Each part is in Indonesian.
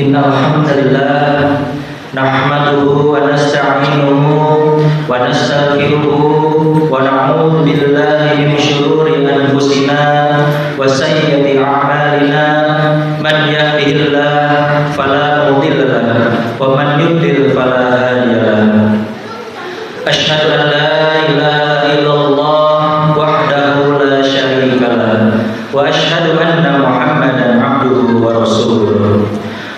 Innal hamdalillah nahmaduhu wa nasta'inuhu wa nastaghfiruhu wa na'udzu billahi min shururi anfusina wa sayyiati a'malina. Man yahdihillahu fala mudilla lahu wa man yudlil fala hadiya lahu. Asyhadu an la ilaha illallah wahdahu la syarika lahu wa asyhadu anna Muhammadan abduhu wa rasuluh.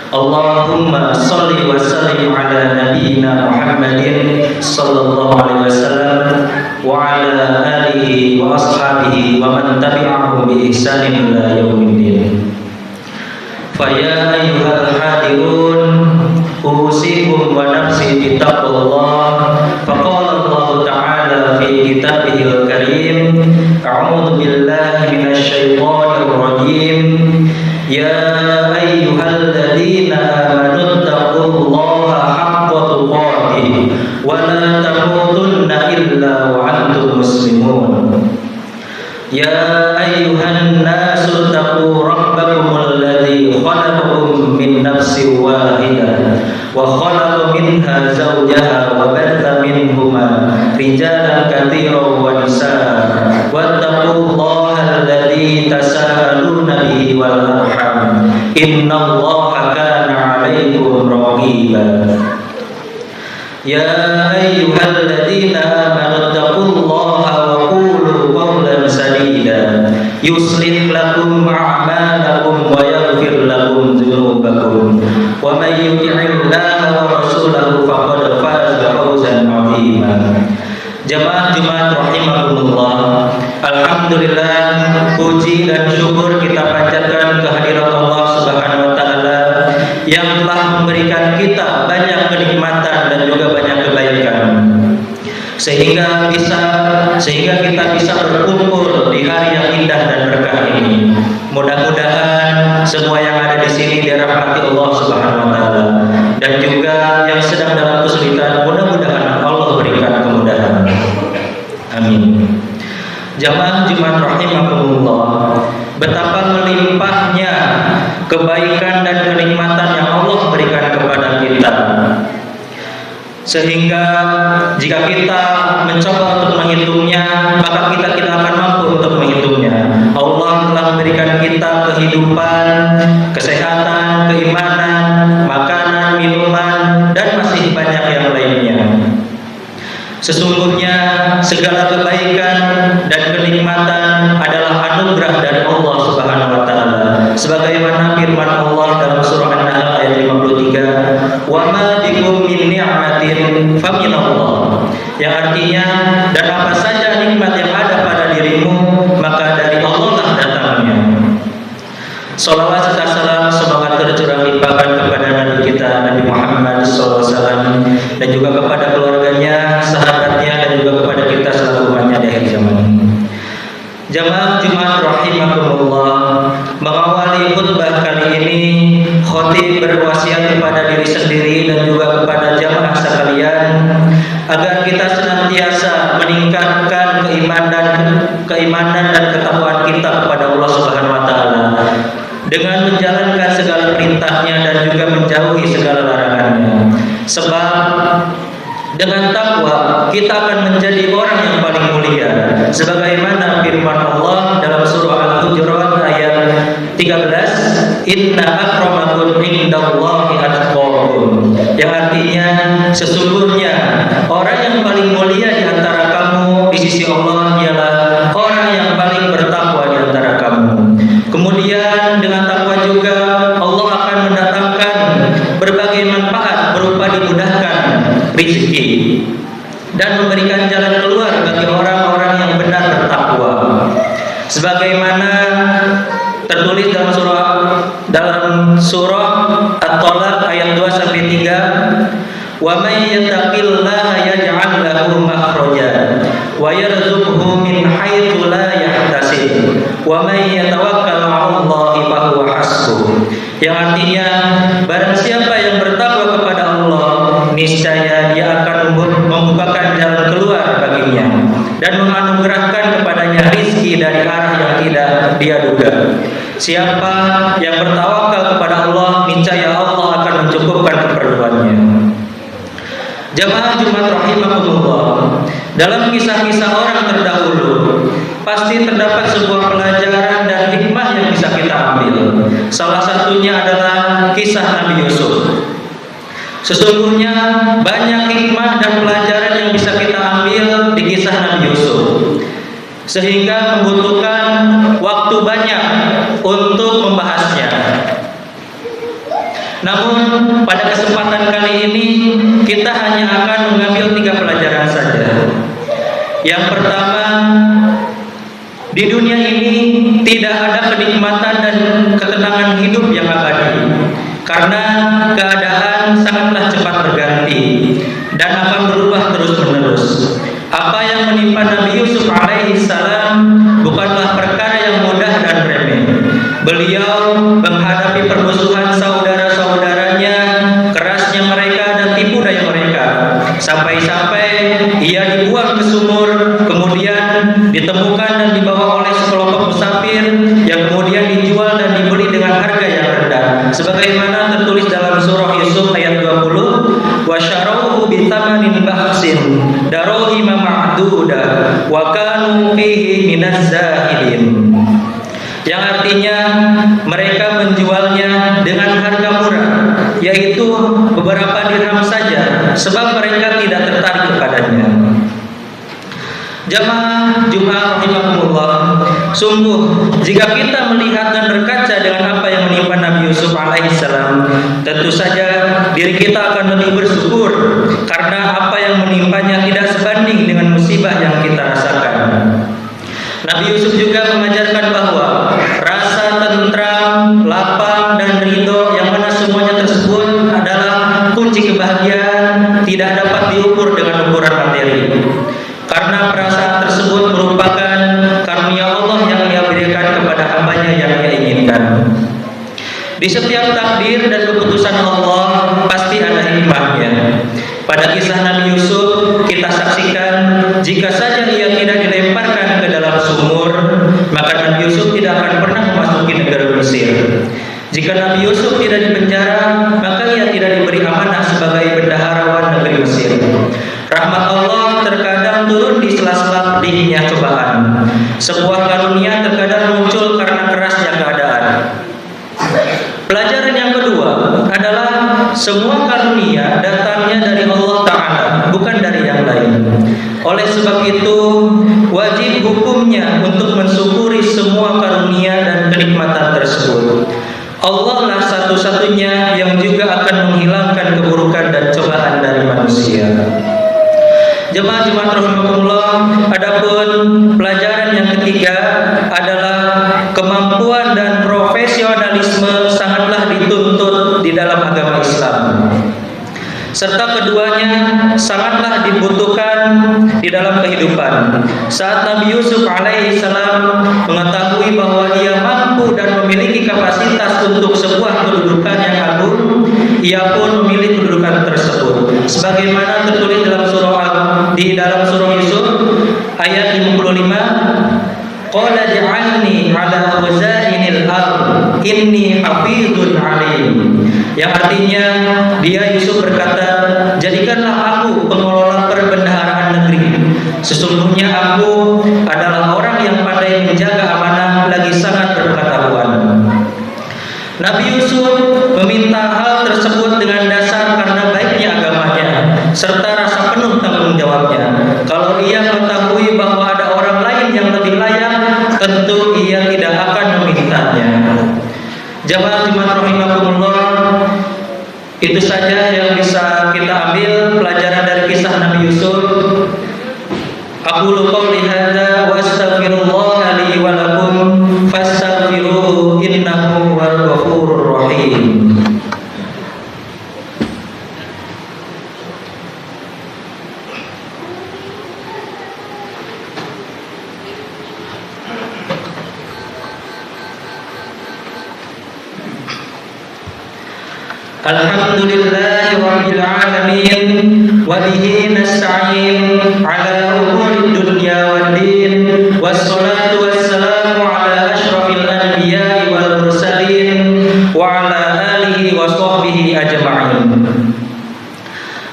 Allahumma shalli wa sallim ala nabiyyina Muhammadin sallallahu alaihi wasallam wa ala alihi wa ashabihi wa man tabi'ahum bi ihsanin ila yaumiddin. Fa ya ayyuhal hadirun usikum wa nafsi bi taqwallah. Faqala Allah ta'ala fi kitabihil karim, a'udzu billahi minasy syaithanir rajim. Ya ayyuhalladzina amanu taqullaha haqqa tuqatih wa la tamutunna illa wa antum muslimun. Ya ayyuhan nasu taqu rabbakumul ladzi khalaqakum min nafsin wahidah wa khalaqa minha zawjaha wa batha minhuma rijalan katsiran wa nisaa wattaqullaha alladzi tasaaluna bihi wal arham innallaha kana 'alaikum raqiba. Ya ayyuhalladzina amanu taqullaha wa qulu qawlan sadida yuslih lakum a'malakum wa yaghfir lakum dzunubakum wa may yuti'illaha wa rasulahu faqad faza fawzan 'azima. Jamaah Jumat rahimakumullah, alhamdulillah, puji dan syukur kita panjatkan kehadirat Allah Subhanahu wa taala yang telah memberikan kita banyak kenikmatan dan juga banyak kebaikan sehingga kita bisa berkumpul di hari yang indah dan berkah ini. Mudah-mudahan semua yang ada di sini dirahmati Allah Subhanahu wa taala dan juga yang sedang dalam kesulitan mudah-mudahan Allah berikan kemudahan. Amin. Jamaah Jumat rahimakumullah, betapa melimpahnya kebaikan dan kenikmatan yang Allah berikan kepada kita, sehingga jika kita mencoba untuk menghitungnya, maka kita tidak akan mampu untuk menghitungnya. Allah telah memberikan kita kehidupan, kesehatan, keimanan, makanan, minuman, dan masih banyak yang lainnya. Sesungguhnya segala kebaikan dan kenikmatan adalah anugerah dari Allah Subhanahu wa taala. Sebagaimana firman Allah dalam surah An-Nahl ayat 53, "Wa ma bikum min ni'matin faminallah." Yang artinya, dan apa saja nikmat yang ada pada dirimu, maka dari Allah lah datangnya. Salawat serta salam semoga tercurah limpahkan kepada Nabi kita Nabi Muhammad SAW dan juga kepada keluarganya, sahabatnya, dan juga kepada kita selaku umatnya di akhir zaman. Jamaah Jumat rahimakumullah, mengawali khutbah kali ini, khatib berwasiat kepada diri sendiri dan juga kepada jamaah sekalian agar kita senantiasa meningkatkan keimanan dan ketakwaan kita kepada Allah Subhanahu wa taala dengan menjalankan segala perintahnya dan juga menjauhi segala larangannya. Sebab dengan takwa kita akan menjadi orang yang paling mulia, sebagaimana firman Allah dalam surah Al-Hujurat ayat 13, "Inna akramakum indallahi atqakum." Yang artinya sesungguhnya orang yang paling mulia di antara kamu di sisi Allah ialah orang yang paling bertakwa di antara kamu. Kemudian dengan takwa juga Allah akan mendatangkan berbagai manfaat berupa dimudahkan rezeki dan memberikan jalan keluar bagi orang-orang yang benar bertakwa. Sebagaimana tertulis dalam surah At-Talaq ayat 2 sampai 3, "Wa may yattaqillaha yaj'al lahu makhraja wa yarzuqhu min haitsu la yahtasib wa may yatawakkal 'alallahi fa huwa hasbuh." Yang artinya, barang siapa yang bertakwa kepada Allah, niscaya dia akan membukakan jalan keluar baginya dan menganugerahkan kepadanya rizki dari arah yang tidak dia duga. Siapa yang bertawakal kepada Allah, niscaya Allah akan Jamaah Jumat rahimakumullah, dalam kisah-kisah orang terdahulu pasti terdapat sebuah pelajaran dan hikmah yang bisa kita ambil. Salah satunya adalah kisah Nabi Yusuf. Sesungguhnya banyak hikmah dan pelajaran yang bisa kita ambil di kisah Nabi Yusuf, sehingga membutuhkan waktu banyak untuk membahasnya. Namun pada kesempatan kali ini kita hanya akan mengambil 3 pelajaran saja. Yang pertama, di dunia ini tidak ada kenikmatan dan ketenangan hidup yang abadi, karena keadaan sangatlah cepat berganti dan akan berubah terus-menerus. Apa yang menimpa Nabi Yusuf alaihissalam bukanlah perkara yang mudah dan remeh. Beliau menghadapi permusuhan saudara-saudaranya, kerasnya mereka dan tipu daya mereka, sampai-sampai ia dibuang ke sumur, kemudian ditemukan dan dibawa oleh sekelompok musafir yang kemudian dijual dan dibeli dengan harga yang rendah, sebagaimana tertulis dalam surah Yusuf ayat 20, wa syarauhu bi thamanin bahsin darahima ma'duda wa kanu fihi minaz zahidin, yang artinya mereka menjualnya dengan harga murah, yaitu beberapa dirham saja, sebab mereka tidak tertarik kepadanya. Jamaah Jumat rahimakumullah, sungguh jika kita melihat dan berkaca dengan apa yang menimpa Nabi Yusuf alaihissalam, tentu saja diri kita akan lebih bersyukur karena apa yang menimpanya tidak sebanding dengan musibah yang kita rasakan. Nabi Yusuf juga mengajarkan bahwa rasa tentram, lapang, dan ridho yang mana semuanya tersebut adalah kunci kebahagiaan, tidak dapat diukur dengan ukuran materi. Karena perasaan tersebut merupakan karunia Allah yang Ia berikan kepada hamba-Nya yang Ia inginkan. Di setiap takdir dan keputusan Allah pasti ada hikmahnya. Pada kisah Nabi Yusuf kita saksikan, jika saja ia tidak dilemparkan ke dalam sumur, maka Nabi Yusuf tidak akan pernah memasuki negara Mesir. Jika Nabi Yusuf tidak dipenjara, maka ia tidak diberi amanah sebagai bendaharawan negeri Mesir. Rahmat Allah terkadang turun di sela-sela pedihnya cobaan. Sebuah karunia terkadang muncul karena kerasnya keadaan. Pelajaran yang kedua adalah semua karunia datangnya dari Allah Ta'ala, bukan dari yang lain. Oleh sebab itu, wajib hukumnya untuk mensyukuri semua karunia dan kenikmatan tersebut. Allah lah satu-satunya yang juga akan menghilangkan keburukan dan cobaan dari manusia. Jemaah Jumat rahimakumullah, adapun pelajaran yang ketiga adalah kemampuan dan profesionalisme sangatlah dituntut di dalam agama Islam, serta keduanya sangatlah dibutuhkan di dalam kehidupan. Saat Nabi Yusuf alaihissalam mengetahui bahwa ia mampu dan memiliki kapasitas untuk sebuah kedudukan yang agung, ia pun memilih kedudukan tersebut, sebagaimana tertulis dalam surah Yusuf ayat 55, qala ja'alni ala khazainil ardh inni hafizun alim, yang artinya dia Yusuf berkata, jadikanlah aku pengelola perbendaharaan negeri, sesungguhnya aku adalah orang yang pandai menjaga amanah lagi sangat berpengetahuan. Nabi Yusuf meminta hal tersebut dengan dasar karena baiknya agamanya serta rasa penuh tanggung jawabnya. Kalau ia mengetahui bahwa ada orang lain yang lebih layak, tentu ia tidak akan memintanya. Jamaah Jumat rahimakumullah, itu saja yang bisa kita ambil pelajaran dari kisah Nabi Yusuf. Aqulu qouli hadza wa astaghfirullah li wa lakum fastaghfiruhu innahu huwal ghafurur rahim. Alhamdulillahi rabbil alamin wa bihi nasta'in ala umuri dunya wad din wassalatu wassalamu ala asyrafil anbiya'i wal mursalin wa ala alihi wa sahbihi ajma'in.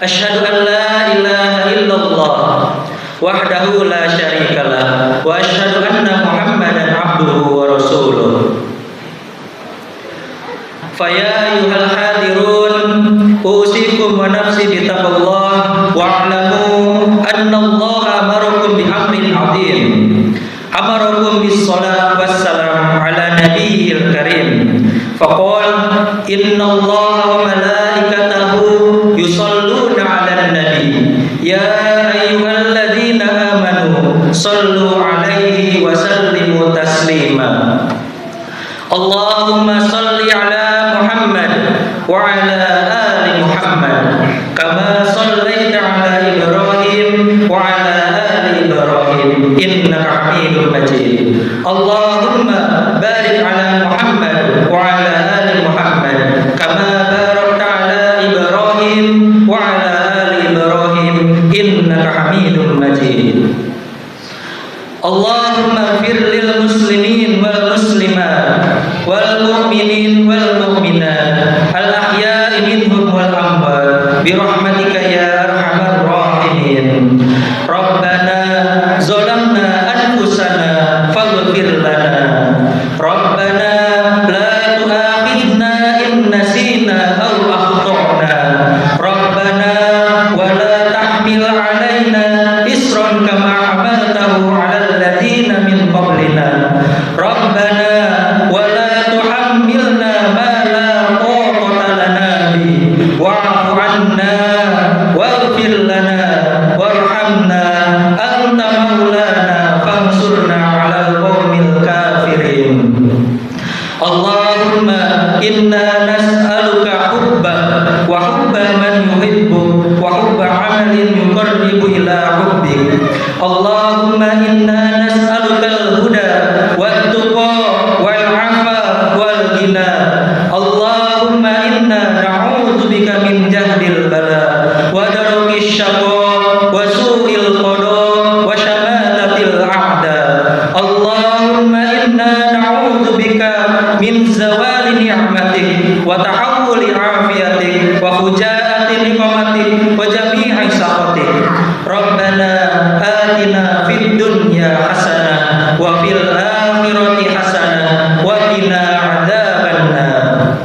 Asyhadu an la ilaha illallah wahdahu la syarikalah wa asyhadu anna Muhammadan abduhu wa rasuluh. Faya ayyuhal hadirun usikum wa nafsi bitaqwallah wa'lamu anna Allah amarakum bi amrin 'azim. Amarakum bis salat wassalam ala nabiyil karim. Faqala inna Allah wa malaikatahu yusalluna 'alan nabi ya ayyuhalladzina amanu sallu 'alaihi wa sallimu taslima. Allahumma salli 'ala Muhammad wa 'ala ali Muhammad kama sallaita 'ala Ibrahim wa 'ala ali Ibrahim innaka Hamidum Majid. Allahumma barik 'ala Muhammad wa 'ala ali Muhammad kama barakta 'ala Ibrahim wa 'ala ali Ibrahim innaka Hamidum Majid. Allahumma ighfir lil muslimin wal muslimat wal mu'minin wal mu'minat al ahya'i minhum wal amwat bi rahmatika ya arhamar rahimin. Rabbana zalamna anfusana faghfir lana. Rabbana la tu'akhidhna in nasina aw akhtana. Rabbana wa la tahmil 'alaina isran kama hamaltahu 'alal ladzina min qablina. Rabbana wa la tuhammilna ma la taqata lana bihi wa'fu 'anna waghfir lana warhamna anta maulana fansurna 'alal qaumil kafirin. Allahumma inna nas'aluka hubba wa hubba man yuhibbu wa hubba 'amalin yuqarribu ila hubbik. Allahumma inna nas'aluka al-huda wat tuqa wal 'afa wal ghina. Allahumma inna na'udzubika min jahdil bala wa darkis syaqa wa su'il qada wa syamatatil a'da. Allahumma inna na'udzubika min zawali ni'matik wa tahawuli afiyatik wa fujaati niqmatik wa jami'i sakhatik. Rabbana atina fid dunya hasanah wa fil akhirati hasanah wa qina adzabannar.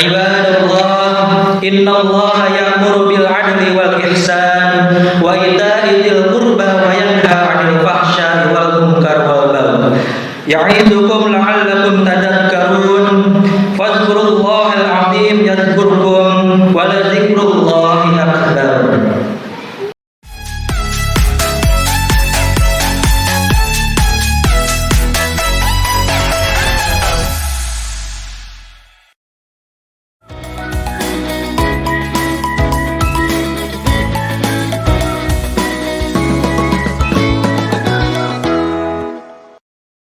Ibadallah, innallaha ya'muru bil 'adli wal ihsan wa ita'i dzil qurba wa yanha 'anil fahsya'i wal munkar wal baghi. Ya'idukum